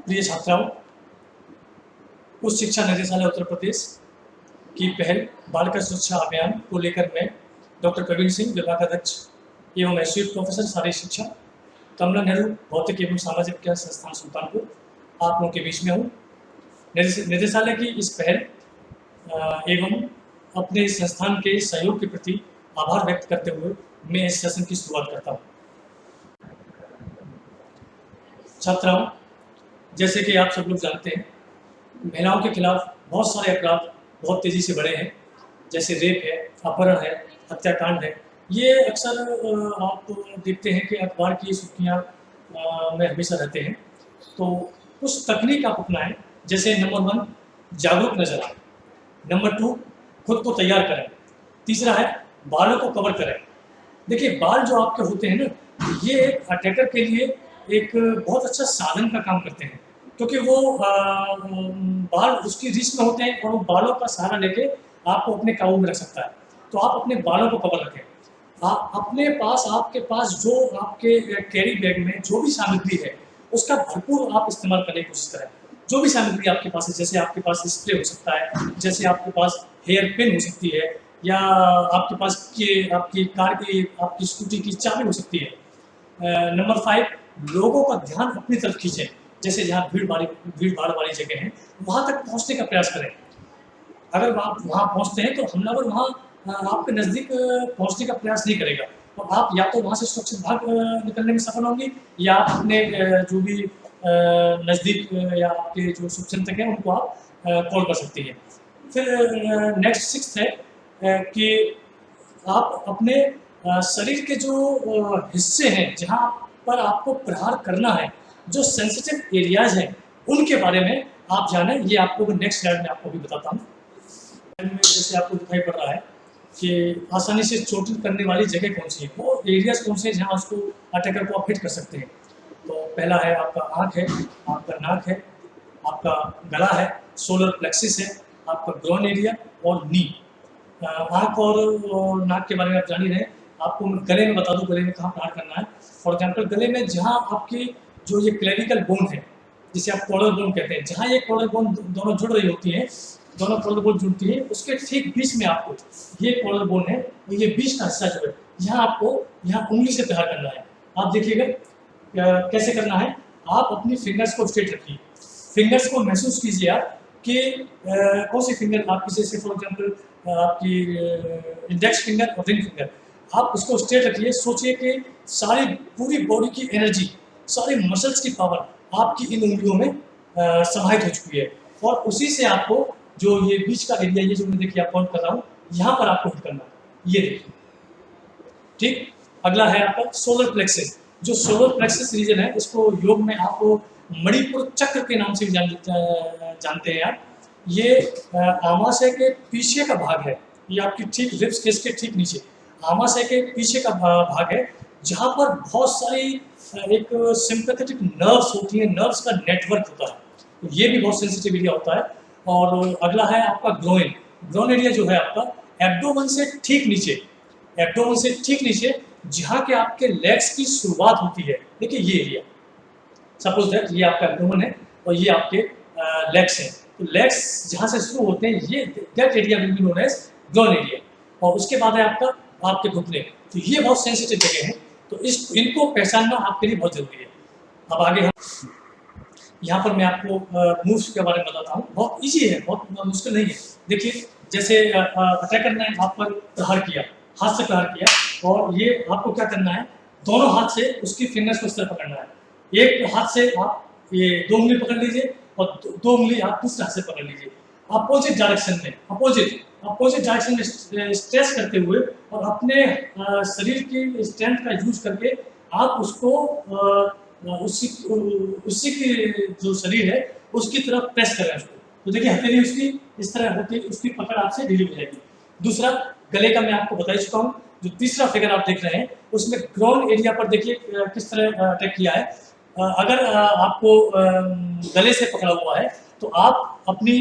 प्रिय छात्राओं, उच्च शिक्षा निदेशालय उत्तर प्रदेश की पहल बालिका सुरक्षा अभियान को लेकर मैं डॉक्टर प्रवीण सिंह, विभागाध्यक्ष एवं एसोसिएट प्रोफेसर शारीरिक शिक्षा, कमला नेहरू भौतिक एवं सामाजिक विज्ञान संस्थान सुल्तानपुर, आप लोगों के बीच में हूँ। निदेशालय की इस पहल एवं अपने इस संस्थान के सहयोग के प्रति आभार व्यक्त करते हुए मैं इस सेशन की शुरुआत करता हूँ। छात्राओं, जैसे कि आप सब लोग जानते हैं, महिलाओं के खिलाफ बहुत सारे अपराध बहुत तेज़ी से बढ़े हैं, जैसे रेप है, अपहरण है, हत्याकांड है। ये अक्सर आप देखते हैं कि अखबार की सुर्खियाँ में हमेशा रहते हैं। तो कुछ तकनीक आप अपनाएं, जैसे नंबर 1 जागरूक नजर आए, नंबर 2 खुद को तैयार करें, तीसरा है बालों को कवर करें। देखिए, बाल जो आपके होते हैं ना, ये एक अटैकर के लिए एक बहुत अच्छा साधन का काम करते हैं, क्योंकि वो बाल उसकी रीच में होते हैं और वो बालों का सहारा लेके आपको अपने काबू में रख सकता है। तो आप अपने बालों को कवर रखें। आपके पास जो आपके कैरी बैग में जो भी सामग्री है, उसका भरपूर आप इस्तेमाल करने की कोशिश करें। जो भी सामग्री आपके पास है, जैसे आपके पास स्प्रे हो सकता है, जैसे आपके पास हेयर पिन हो सकती है, या आपके पास आपकी कार की, आपकी स्कूटी की चाबी हो सकती है। नंबर 5, लोगों का ध्यान अपनी तरफ खींचें। जैसे जहाँ भीड़ भाड़ वाली जगह है, वहाँ तक पहुँचने का प्रयास करें। अगर आप वहाँ पहुँचते हैं तो हमलावर वहाँ आपके नज़दीक पहुँचने का प्रयास नहीं करेगा, और आप या तो वहाँ से सुरक्षित भाग निकलने में सफल होंगे, या आप अपने जो भी नज़दीक या आपके जो शुभचिंतक हैं उनको आप कॉल कर सकती हैं। फिर नेक्स्ट 6th है कि आप अपने शरीर के जो हिस्से हैं जहाँ पर आपको प्रहार करना है, जो सेंसिटिव एरियाज हैं, उनके बारे में आप जानें। ये आपको नेक्स्ट स्लाइड में आपको भी बताता हूँ। जैसे आपको दिखाई पड़ रहा है कि आसानी से चोट करने वाली जगह कौन सी है, वो एरियाज कौन से हैं जहाँ उसको अटैकर को आप हिट कर सकते हैं। तो पहला है आपका आँख है, आपका नाक है, आपका गला है, सोलर प्लेक्सिस है, आपका ग्रोन एरिया और नी। आँख और नाक के बारे में आप जान ही रहे हैं। आपको मैं गले में बता दूं, गले में कहाँ प्रहार करना है। फॉर एग्जाम्पल, गले में जहाँ आपकी जो ये क्लेविकल बोन है, जिसे आप कॉलर बोन कहते हैं, जहाँ ये कॉलर बोन दोनों जुड़ रही होती हैं, दोनों कॉलर बोन जुड़ती है, उसके ठीक बीच में आपको ये कॉलर बोन है, और ये बीच का हिस्सा जो है, यहाँ आपको यहाँ उंगली से प्रहार करना है। आप देखिएगा कैसे करना है। आप अपनी फिंगर्स को स्ट्रेट रखिए, फिंगर्स को महसूस कीजिए आप कि कौन सी फिंगर आपकी, जैसे फॉर एग्जाम्पल आपकी इंडेक्स फिंगर और रिंग फिंगर, आप उसको स्ट्रेट रखिए। सोचिए कि सारी पूरी बॉडी की एनर्जी, सारी मसल्स की पावर आपकी इन उंगलियों में समाहित हो चुकी है, और उसी से आपको जो ये बीच का एरिया, ये जो मैं देखिए आप पॉइंट कर रहा हूँ, यहाँ पर आपको हिट करना है। ये देखिए, ठीक। अगला है आपका सोलर प्लेक्सिस। जो सोलर प्लेक्सिस रीजन है, इसको योग में आपको मणिपुर चक्र के नाम से जानते हैं आप। ये आमाशय के पीछे का भाग है, ये आपकी ठीक रिब्स केस के ठीक नीचे आमाशय के पीछे का भाग है, जहाँ पर बहुत सारी एक सिंपैथेटिक नर्व्स होती हैं, नर्व्स का नेटवर्क होता है। तो ये भी बहुत सेंसिटिव एरिया होता है। और अगला है आपका ग्रोइन। ग्रोइन एरिया जो है आपका एब्डोमेन से ठीक नीचे, एब्डोमेन से ठीक नीचे, जहाँ के आपके लेग्स की शुरुआत होती है। देखिए ये एरिया, सपोज दैट ये आपका एब्डोमेन है और ये आपके लेग्स हैं। तो लेग्स जहाँ से शुरू होते हैं, ये that area will be known as groin area. और उसके बाद है आपके घुटने। तो ये बहुत सेंसिटिव जगह है, तो इनको पहचानना आपके लिए बहुत जरूरी है। अब आगे हम यहाँ पर मैं आपको मूव्स के बारे में बताता हूँ। बहुत इजी है, बहुत मुश्किल नहीं है। देखिए, जैसे अटैकर ने आप पर प्रहार किया, हाथ से प्रहार किया, और ये आपको क्या करना है, दोनों हाथ से उसकी फिंगर्स को इस तरह पकड़ना है। एक हाथ से आप ये 2 उंगली पकड़ लीजिए, और 2 उंगली आप दूसरे हाथ से पकड़ लीजिए, अपोजिट डायरेक्शन में, अपोजिट डायरेक्शन में स्ट्रेस करते हुए, और अपने शरीर की स्ट्रेंथ का यूज करके आप उसको उसी की जो शरीर है उसकी तरफ प्रेस करें उसको। तो देखिए, हथेली उसकी इस तरह होती है, उसकी पकड़ आपसे ढीली हो जाएगी। दूसरा, गले का मैं आपको बता चुका हूँ। जो तीसरा फिगर आप देख रहे हैं, उसमें ग्रोन एरिया पर देखिए किस तरह अटैक किया है। अगर आपको गले से पकड़ा हुआ है, तो आप अपनी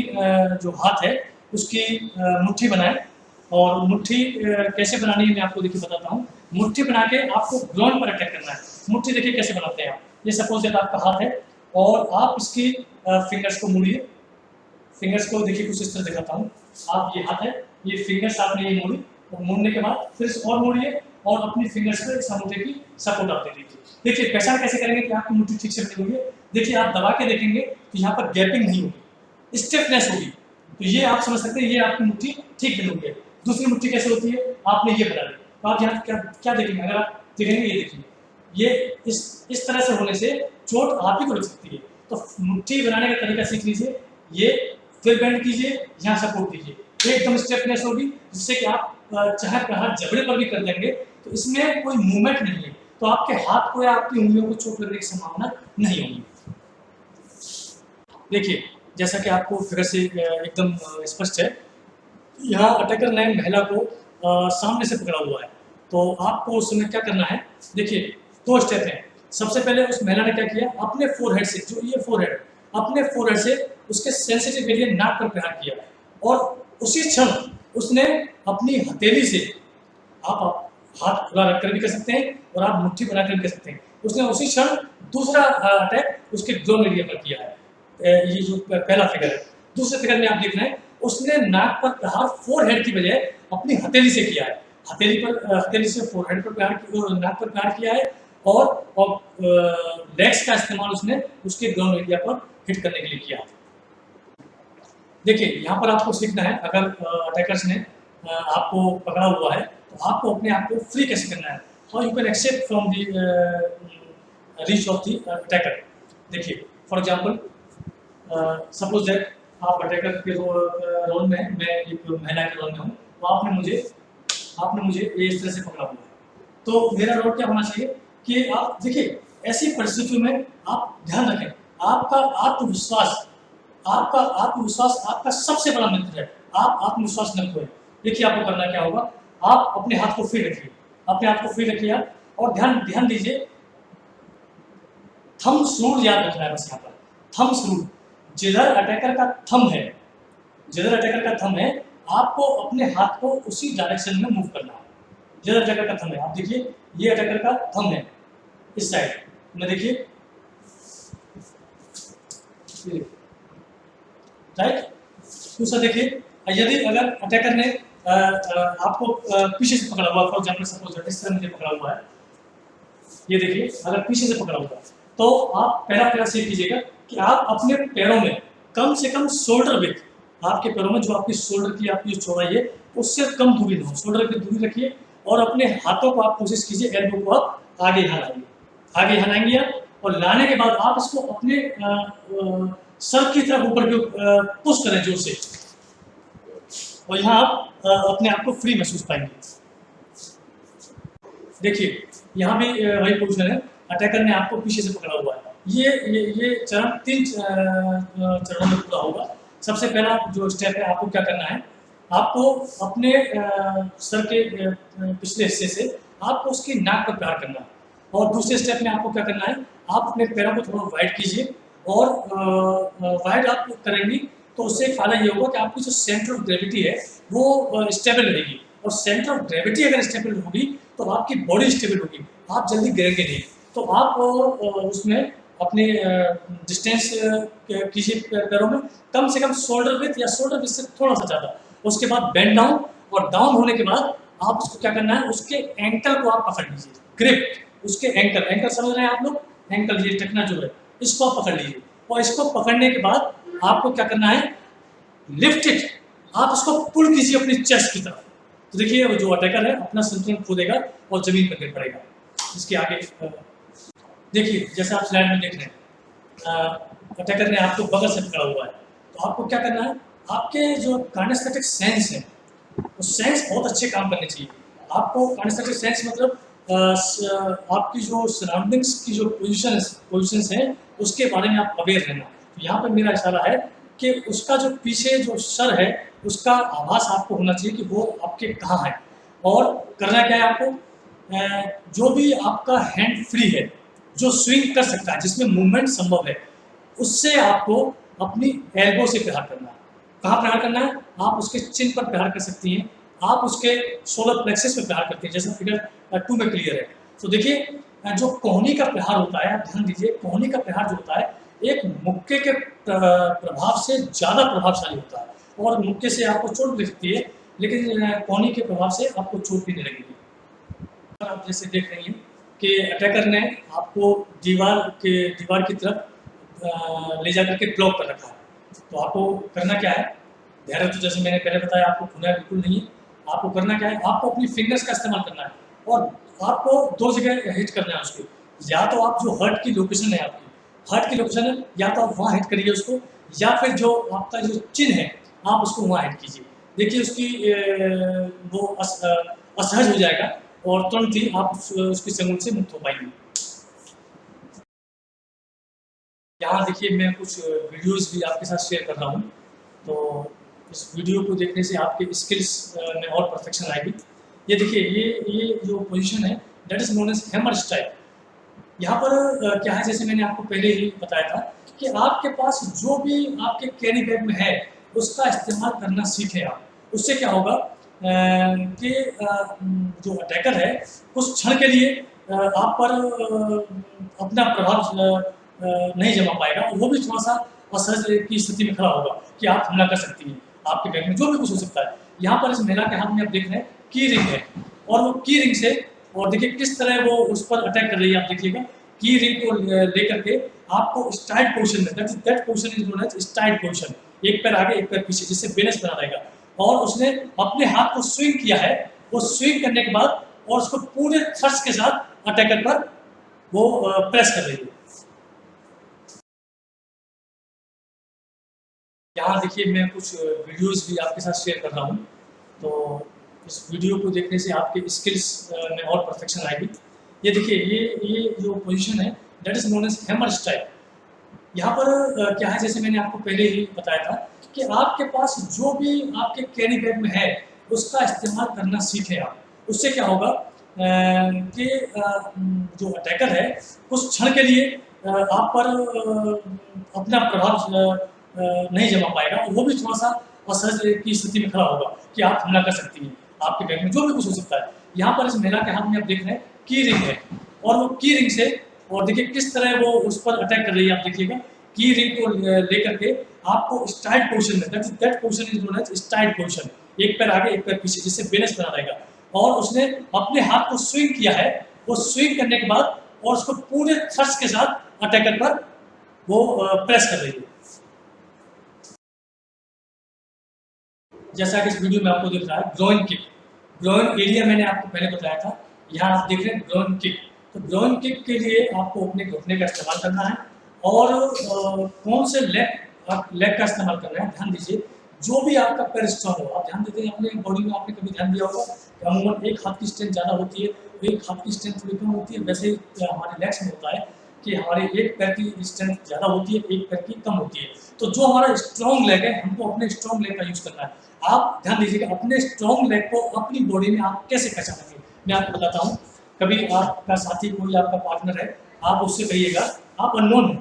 जो हाथ है उसकी मुट्ठी बनाएं। और मुट्ठी कैसे बनानी है मैं आपको देखिए बताता हूँ। मुट्ठी बना के आपको ग्रोन पर अटैक करना है। मुट्ठी देखिए कैसे बनाते हैं आप। ये सपोज दैट आपका हाथ है, और आप इसकी फिंगर्स को मोड़िए। फिंगर्स को देखिए कुछ इस तरह दिखाता हूँ। आप ये हाथ है, ये फिंगर्स आपने ये मोड़ी, और मोड़ने के बाद फिर इसको और मोड़िए और अपनी फिंगर्स पर इस अंगूठे की सपोर्ट आप दे दीजिए। देखिए पहचान कैसे करेंगे कि आपकी मुट्ठी ठीक से बनी हुई है। देखिए आप दबा के देखेंगे तो यहाँ पर गैपिंग नहीं होगी, स्टिफनेस होगी। तो ये आप समझ सकते हैं ये आपकी मुट्ठी ठीक बनी हुई है। दूसरी मुट्ठी कैसे होती है, आपने ये बना ली तो आप यहाँ क्या क्या देखेंगे, अगर आप देखेंगे ये देखिए, ये इस तरह से होने से चोट आप ही को लग सकती है। तो मुट्ठी बनाने का तरीका सीख लीजिए। ये फिर बेंड कीजिए, यहाँ सपोर्ट दीजिए, एकदम स्टिफनेस होगी, जिससे कि आप चाहे प्रहार जबड़े पर भी कर देंगे तो इसमें कोई मूवमेंट नहीं है, तो आपके हाथ को या आपकी उंगलियों को चोट लगने की संभावना नहीं होगी। देखिए जैसा कि आपको फिगर से एकदम स्पष्ट है, यहाँ अटैकर ने महिला को सामने से पकड़ा हुआ है। तो आपको उस समय क्या करना है, देखिए दो स्टेप हैं। सबसे पहले उस महिला ने क्या किया, अपने फोरहेड से, जो ये फोरहेड, अपने फोरहेड से उसके सेंसिटिव एरिया नाक पर प्रहार किया, और उसी क्षण उसने अपनी हथेली से, आप हाथ खुला रखकर भी कर सकते हैं और आप मुट्ठी बनाकर भी कर सकते हैं, उसने उसी क्षण दूसरा अटैक उसके ग्लोन एरिया पर किया है। ये जो पहला फिगर है। दूसरे फिगर में आप देख रहे हैं उसने नाक पर प्रहार फोरहेड की बजाय अपनी हथेली से किया है। हथेली से फोरहेड पर प्रहार, नाक पर प्रहार किया है, और लेग्स का इस्तेमाल उसने उसके ग्राउंड एरिया पर हिट करने के लिए किया। देखिए यहाँ पर आपको सीखना है, अगर अटैकर्स ने आपको पकड़ा हुआ है तो आपको अपने आप को फ्री कैसे करना है, how you can except from the reach of the attacker. देखिए फॉर एग्जांपल सपोज दैट आप अटैकर के रोल में, मैं एक महिला के रोल में हूँ, तो आपने मुझे ये इस तरह से पकड़ा हुआ है, तो मेरा रोल क्या होना चाहिए कि आप देखिए ऐसी परिस्थितियों में आप ध्यान रखें, आपका आत्मविश्वास आपका सबसे बड़ा मित्र है। आप आत्मविश्वास न खोएं। देखिए आपको करना क्या होगा, आप अपने हाथ को फ्री रखिए, अपने हाथ को फ्री रखिए और ध्यान दीजिए, थम्स रूल याद रखना है बस। यहाँ पर थम्स रूल, जिधर अटैकर का थंब है आपको अपने हाथ को उसी डायरेक्शन में मूव करना है। जिधर अटैकर का थंब है, आप देखिए ये अटैकर का थंब है इस साइड में, देखिए राइट। दूसरा देखिए, यदि अगर अटैकर ने आपको पीछे से पकड़ा हुआ, फॉर एग्जांपल सपोज इस तरह मुझे पकड़ा हुआ है, ये देखिए अगर पीछे से पकड़ा हुआ है तो आप पहला प्रयास ये कीजिएगा कि आप अपने पैरों में कम से कम शोल्डर विड्थ, आपके पैरों में जो आपकी शोल्डर की आपकी चौड़ाई है उससे कम दूरी ना हो, शोल्डर की दूरी रखिए, और अपने हाथों को आप कोशिश कीजिए एल्बो को आप आगे यहाँ लाएंगे और लाने के बाद आप इसको अपने सर की तरफ ऊपर पुश करें जोर से, और यहाँ आप अपने आप को फ्री महसूस पाएंगे। देखिए यहाँ भी वही पोजीशन है, अटैकर ने आपको पीछे से पकड़ा हुआ है। ये चरण 3 चरणों में पूरा होगा। सबसे पहला जो स्टेप है, आपको क्या करना है, आपको अपने सर के पिछले हिस्से से आपको उसकी नाक पर प्रहार करना है, और दूसरे स्टेप में आपको क्या करना है, आप अपने पैरों को थोड़ा वाइड कीजिए, और वाइड आप करेंगी तो उससे एक फायदा ये होगा कि आपकी जो सेंटर ऑफ ग्रेविटी है वो स्टेबल रहेगी, और सेंटर ऑफ ग्रेविटी अगर स्टेबल होगी तो आपकी बॉडी स्टेबल होगी, आप जल्दी गिरेंगे नहीं। तो आप उसमें अपने डिस्टेंस कीजिए पैरों में, कम से कम शोल्डर विड्थ या शोल्डर विड्थ से थोड़ा सा ज़्यादा। उसके बाद बेंड डाउन, और डाउन होने के बाद आप उसको क्या करना है, उसके एंकल को आप पकड़ लीजिए, ग्रिप उसके एंकल समझ रहे हैं आप लोग, एंकल ये टखना जो है इसको आप पकड़ लीजिए, और इसको पकड़ने के बाद आपको क्या करना है, लिफ्ट इट, आप उसको पुल कीजिए अपनी चेस्ट की तरफ। तो देखिए जो अटैकर है अपना संतुलन खो देगा और जमीन पर गिर पड़ेगा। इसके आगे देखिए जैसे आप स्लाइड में देख रहे हैं, अटैकर ने आपको बगल से पकड़ा हुआ है, तो आपको क्या करना है, आपके जो काइनेस्थेटिक सेंस है वो सेंस बहुत अच्छे काम करने चाहिए। आपको काइनेस्थेटिक सेंस मतलब आपकी जो सराउंडिंग्स की जो पोजिशंस हैं उसके बारे में आप अवेयर रहना। तो यहाँ पर मेरा इशारा है कि उसका जो पीछे जो सर है उसका आभास आपको होना चाहिए कि वो आपके कहाँ है, और करना क्या है आपको, जो भी आपका हैंड फ्री है, जो स्विंग कर सकता है, जिसमें मूवमेंट संभव है, उससे आपको अपनी एल्बो से प्रहार करना है। कहाँ प्रहार करना है, आप उसके चिन पर प्रहार कर सकती हैं, आप उसके सोलर प्लेक्सस पर प्रहार करते हैं, जैसा फिगर 2 में क्लियर है। तो देखिए जो कोहनी का प्रहार होता है, आप ध्यान दीजिए, कोहनी का प्रहार जो होता है एक मुक्के के प्रभाव से ज़्यादा प्रभावशाली होता है, और मुक्के से आपको चोट भी लगती है, लेकिन कौनी के प्रभाव से आपको चोट भी नहीं लगेगी। आप जैसे देख रही हैं कि अटैकर ने आपको दीवार की तरफ ले जाकर के ब्लॉक कर रखा है। तो आपको करना क्या है, धैर्य तो जैसे मैंने पहले बताया आपको खोना बिल्कुल नहीं है। आपको करना क्या है, आपको अपनी फिंगर्स का इस्तेमाल करना है, और आपको 2 जगह हिट करना है उसको। या तो आप जो हर्ट की लोकेशन है, आपकी हर्ट की लोकेशन है, या तो आप वहाँ हिट करिए उसको, या फिर जो आपका जो चिन्ह है आप उसको वहाँ हिट कीजिए। देखिए उसकी वो असहज हो जाएगा, और तुरंत ही आप उसकी चंगुल से मुक्त हो पाएंगे। यहाँ देखिए मैं कुछ वीडियोस भी आपके साथ शेयर कर रहा हूँ, तो इस वीडियो को देखने से आपके स्किल्स में और परफेक्शन आएगी। ये देखिए ये जो पोजीशन है that is known as hammer strike. यहाँ पर क्या है, जैसे मैंने आपको पहले ही बताया था कि आपके पास जो भी आपके कैरी बैग में है उसका इस्तेमाल करना सीखें आप। उससे क्या होगा कि जो अटैकर है कुछ क्षण के लिए आप पर अपना प्रभाव नहीं जमा पाएगा, और वो भी थोड़ा सा असहज की स्थिति में खड़ा होगा कि आप हमला कर सकती हैं। आपके बैग में जो भी कुछ हो सकता है। यहाँ पर इस महिला के हाथ में आप देख रहे हैं की रिंग है, और वो की रिंग से, और देखिए किस तरह वो उस पर अटैक कर रही है। आप देखिएगा की रिंग को लेकर के आपको स्टाइड पोजीशन में, that position is known as stride position, एक पैर आगे एक पैर पीछे, जिससे बैलेंस बना रहेगा। और उसने अपने हाथ को स्विंग किया है, वो स्विंग करने के बाद और उसको पूरे थ्रस्ट के साथ अटैकर पर वो प्रेस कर रही है। यहाँ देखिए मैं कुछ वीडियोस भी आपके साथ शेयर कर रहा हूँ, तो इस वीडियो को देखने से आपके स्किल्स में और परफेक्शन आएगी। ये देखिए ये जो पोजीशन है that is known as hammer strike. यहाँ पर क्या है, जैसे मैंने आपको पहले ही बताया था कि आपके पास जो भी आपके कैरी बैग में है उसका इस्तेमाल करना सीखें आप। उससे क्या होगा कि जो अटैकर है कुछ क्षण के लिए आप पर अपना प्रभाव नहीं जमा पाएगा, और वो भी थोड़ा सा असहज की स्थिति में खड़ा होगा कि आप हमला कर सकती हैं। आपके बैग में जो भी कुछ हो सकता है। यहाँ पर इस महिला के हाथ में आप देख रहे हैं की रिंग है, और वो की रिंग से, और देखिए किस तरह वो उस पर अटैक कर रही है। आप देखिएगा की रिंग को लेकर के आपको स्टाइड पोजीशन में, that position is known as stride position, एक पैर आगे एक पैर पीछे, जिससे बैलेंस बना रहेगा। और उसने अपने हाथ को स्विंग किया है, वो स्विंग करने के बाद और उसको पूरे थ्रस्ट के साथ अटैकर पर वो प्रेस कर रही है। जैसा कि इस वीडियो में आपको दिख रहा है ग्रोइन किक, ग्रोइन एरिया मैंने आपको पहले बताया था। यहाँ आप देख रहे हैं ग्रोइन किक। तो ग्रोइन किक के लिए आपको अपने घुटने का इस्तेमाल करना है, और कौन से लेग का इस्तेमाल करना है ध्यान दीजिए। जो भी आपका पैर स्ट्रॉन्ग हो, आप ध्यान देते हैं अपने बॉडी में, आपने कभी ध्यान दिया होगा कि अमूमन एक हाथ की स्ट्रेंथ ज़्यादा होती है, एक हाथ की स्ट्रेंथ थोड़ी कम होती है। वैसे ही हमारे लेग्स में होता है कि हमारे एक पैर की स्ट्रेंथ ज़्यादा होती है, एक पैर की कम होती है। तो जो हमारा स्ट्रॉन्ग लेग है हमको अपने स्ट्रॉन्ग लेग का यूज़ करना है। आप ध्यान दीजिएगा अपने स्ट्रॉन्ग लेग को अपनी बॉडी में आप कैसे पहचानेंगे, मैं आपको बताता हूँ। कभी आपका साथी कोई आपका पार्टनर है, आप उससे कहिएगा आप अननोन हैं,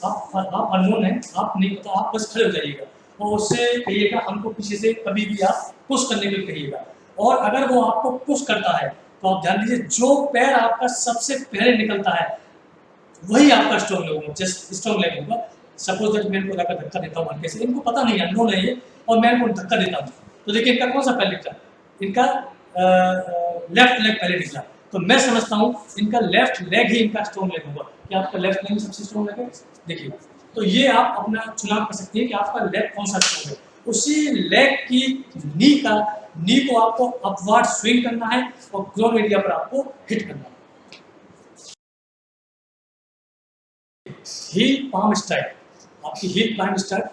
आप अननोन हैं, आप नहीं पता, आप बस खड़े हो जाइएगा और उससे कहिएगा हमको पीछे से कभी भी आप पुश करने के लिए कहिएगा। और अगर वो आपको पुश करता है तो आप ध्यान दीजिए जो पैर आपका सबसे पहले निकलता है वही आपका स्ट्रॉन्ग लेग होगा, जस्ट स्ट्रॉन्ग लेग होगा। सपोज दैट मैं इनको जाकर धक्का देता हूँ हल्के से, इनको पता नहीं है, अननोन है ये, और मैं इनको धक्का देता हूँ, तो देखिए इनका कौन सा पैर निकला, इनका लेफ्ट लेग पहले निकला। तो मैं समझता हूँ इनका लेफ्ट लेग ही इनका स्ट्रॉन्ग लेग होगा। क्या आपका लेफ्ट लेग सबसे स्ट्रॉन्ग लेग है? देखिए, तो ये आप अपना चुनाव कर सकते हैं कि आपका लेग कौन सा स्ट्रॉन्ग है। उसी लेग की नी को आपको अपवर्ड स्विंग करना है और ग्रोन एरिया पर आपको हिट करना है। हील पाम स्ट्राइक, आपकी हील पाम स्ट्राइक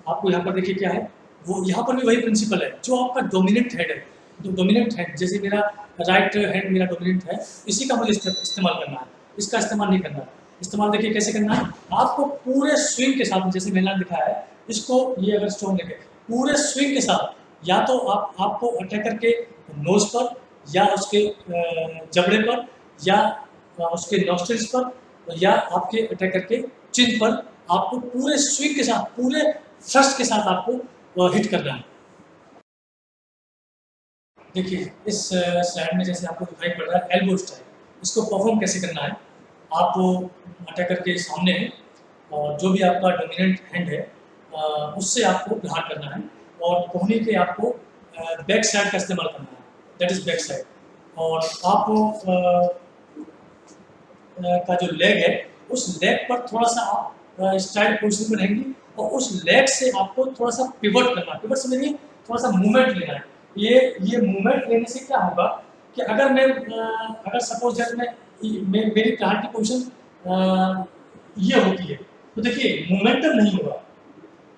आपको यहाँ पर देखिए क्या है, वो यहाँ पर भी वही प्रिंसिपल है जो आपका डोमिनेंट हेड है। जो डोमिनेंट हैंड, जैसे मेरा राइट हैंड मेरा डोमिनेंट है, इसी का मुझे इस्तेमाल करना है, इसका इस्तेमाल नहीं करना है। इस्तेमाल देखिए कैसे करना है, आपको पूरे स्विंग के साथ, जैसे मैंने दिखाया है इसको, ये अगर स्ट्रॉन्ग लेके पूरे स्विंग के साथ, या तो आपको अटैकर के नोज पर, या उसके जबड़े पर, या उसके नॉस्ट्रिल्स पर, या आपके अटैकर के चिन पर आपको पूरे स्विंग के साथ, पूरे थ्रस्ट के साथ आपको हिट करना है। देखिए इस स्लाइड में जैसे आपको दिखाई पड़ रहा है एल्बो स्ट्राइक, इसको परफॉर्म कैसे करना है। आप अटैकर के सामने हैं और जो भी आपका डोमिनेंट हैंड है उससे आपको प्रहार करना है और कोहनी के आपको बैक साइड का इस्तेमाल करना है, दैट इज बैक साइड। और आप का जो लेग है उस लेग पर थोड़ा सा आप स्टाइल पोजिशन में रहेंगी और उस लेग से आपको थोड़ा सा पिवट करना है। पिवट समझिए, थोड़ा सा मूवमेंट लेना है। ये मूवमेंट लेने से क्या होगा कि अगर मैं अगर सपोज दैट मैं मेरी प्रहार की पोजिशन ये होती है तो देखिए मोमेंटम नहीं होगा,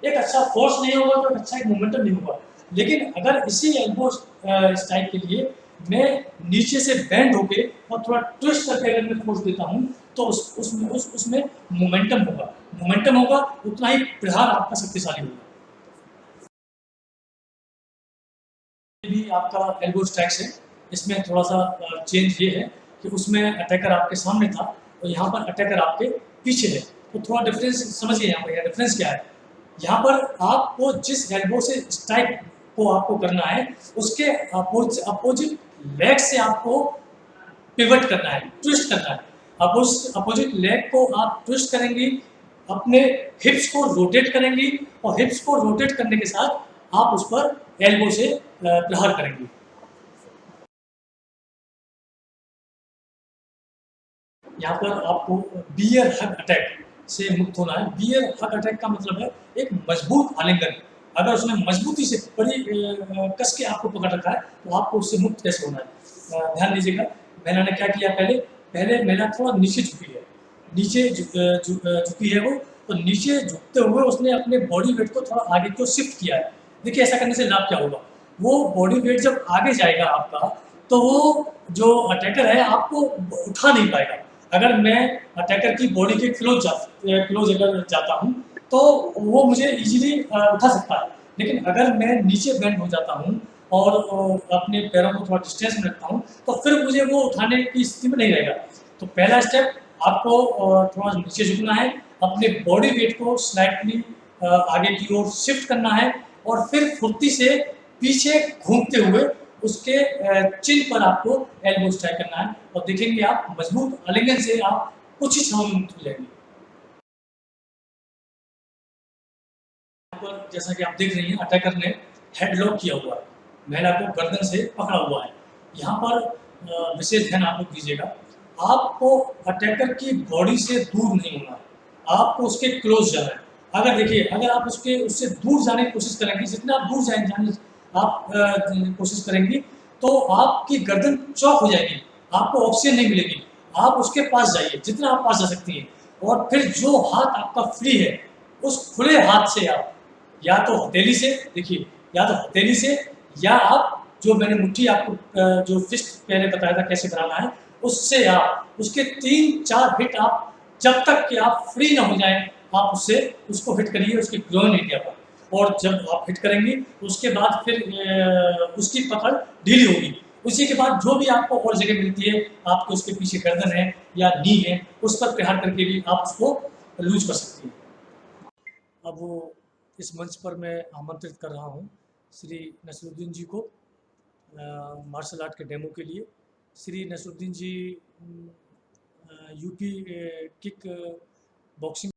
एक अच्छा फोर्स नहीं होगा तो एक अच्छा एक मोमेंटम नहीं होगा। लेकिन अगर इसी एल्बो स्ट्राइक के लिए मैं नीचे से बेंड होके और थोड़ा ट्विस्ट करके अगर मैं फोर्स देता हूँ तो उसमें मोमेंटम होगा। मोमेंटम होगा उतना ही प्रहार आपका शक्तिशाली होगा। ये भी आपका एल्बो स्ट्राइक्स है, इसमें थोड़ा सा चेंज ये है कि उसमें अटैकर आपके सामने था और यहाँ पर अटैकर आपके पीछे है, तो थोड़ा डिफरेंस समझिए। यहाँ पर डिफरेंस क्या है, यहाँ पर आपको जिस एल्बो से स्ट्राइक को आपको करना है उसके अपोजिट लेग से आपको पिवट करना है, ट्विस्ट करना है। अब उस अपोजिट लेग को आप ट्विस्ट करेंगी, अपने हिप्स को रोटेट करेंगी और हिप्स को रोटेट करने के साथ आप उस पर एल्बो से प्रहार करेंगी। यहाँ पर आपको बियर हग अटैक से मुक्त होना है। बियर हग अटैक का मतलब है एक मजबूत आलिंगन। अगर उसने मजबूती से बड़ी कस के आपको पकड़ रखा है तो आपको उससे मुक्त कैसे होना है। ध्यान दीजिएगा, मैंने ने क्या किया, पहले पहले मैंने थोड़ा नीचे झुकी है, नीचे झुकी है वो, तो नीचे झुकते हुए उसने अपने बॉडी वेट को थोड़ा आगे की ओर शिफ्ट किया है। देखिए ऐसा करने से लाभ क्या होगा, वो बॉडी वेट जब आगे जाएगा आपका तो वो जो अटैकर है आपको उठा नहीं पाएगा। अगर मैं अटैकर की बॉडी के क्लोज अगर जाता हूँ तो वो मुझे इजीली उठा सकता है। लेकिन अगर मैं नीचे बेंड हो जाता हूँ और अपने पैरों को थोड़ा डिस्टेंस में रखता हूँ तो फिर मुझे वो उठाने की स्थिति में नहीं रहेगा। तो पहला स्टेप आपको थोड़ा नीचे झुकना है, अपने बॉडी वेट को स्लाइटली आगे की ओर शिफ्ट करना है और फिर फुर्ती से पीछे घूमते हुए उसके चिन पर आपको एल्बो स्ट्राइक करना है और देखेंगे आप मजबूत आलिंगन से आप कुछ ही समय में मुक्त हो जाएंगे। पर जैसा कि आप देख रही हैं अटैकर ने हेडलॉक किया हुआ है, महिला को गर्दन से पकड़ा हुआ है। यहाँ पर विशेष ध्यान आप लोग दीजिएगा, आपको अटैकर की बॉडी से दूर नहीं होना है, आपको उसके क्लोज जाना है। अगर देखिए अगर आप उससे दूर जाने की कोशिश करेंगे, जितना आप दूर जाने आप कोशिश करेंगी तो आपकी गर्दन चौक हो जाएगी, आपको ऑक्सीजन नहीं मिलेगी। आप उसके पास जाइए जितना आप पास जा सकती हैं और फिर जो हाथ आपका फ्री है उस खुले हाथ से आप या तो हथेली से देखिए, या तो हथेली से या आप जो मैंने मुट्ठी आपको जो फिस्ट पहले बताया था कैसे बनाना है उससे आप उसके 3-4 हिट आप जब तक कि आप फ्री ना हो जाएं आप उससे उसको हिट करिए उसके ग्रोइन एरिया पर। और जब आप हिट करेंगी तो उसके बाद फिर उसकी पकड़ ढीली होगी। उसी के बाद जो भी आपको और जगह मिलती है, आपको उसके पीछे गर्दन है या नी है, उस पर प्रहार करके भी आप उसको लूज कर सकती हैं। अब वो इस मंच पर मैं आमंत्रित कर रहा हूँ श्री नसरुद्दीन जी को मार्शल आर्ट के डेमो के लिए। श्री नसरुद्दीन जी यूपी किक बॉक्सिंग